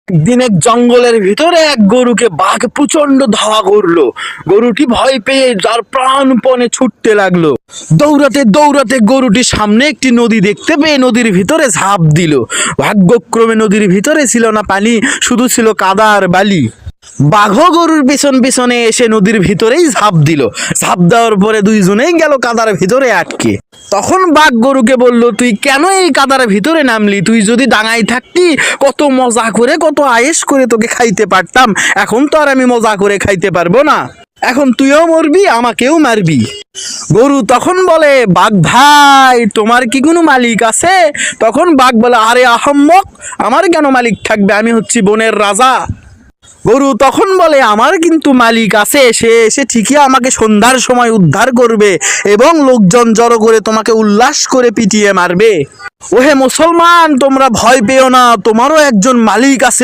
একদিন এক জঙ্গলের ভিতরে এক গরুকে বাঘ প্রচন্ড ধাওয়া করলো। গরুটি ভয় পেয়ে যার প্রাণপণে ছুটতে লাগলো। দৌড়াতে দৌড়াতে গরুটি সামনে একটি নদী দেখতে পেয়ে নদীর ভিতরে ঝাঁপ দিল। ভাগ্যক্রমে নদীর ভিতরে ছিল না পানি, শুধু ছিল কাদা আর বালি। বাঘও গরুর পিছন পিছনে এসে নদীর ভিতরেই ঝাঁপ দিল। ঝাঁপ দেওয়ার পরে দুইজনেই গেল কাদার ভিতরে আটকে। তখন বাঘ গরুকে বলল, তুই কেন এই কাদার ভিতরে নামলি? তুই যদি ডাঙায় থাকতি, কত মজা করে কত আয়েশ করে তোকে খাইতে পারতাম। এখন তো আর আমি মজা করে খাইতে পারবো না। এখন তুইও মরবি, আমাকেও মারবি। গরু তখন বলে, বাঘ ভাই, তোমার কি কোনো মালিক আছে? তখন বাঘ বলে, আরে আহাম্মক, আমার কেন মালিক থাকবে? আমি হচ্ছি বনের রাজা। গরু তখন বলে, আমার কিন্তু মালিক আছে, সে এসে ঠিকই আমাকে সন্ধ্যার সময় উদ্ধার করবে এবং লোকজন জড়ো করে তোমাকে উল্লাস করে পিটিয়ে মারবে। ওহে মুসলমান, তোমরা ভয় পেও না, তোমারও একজন মালিক আছে।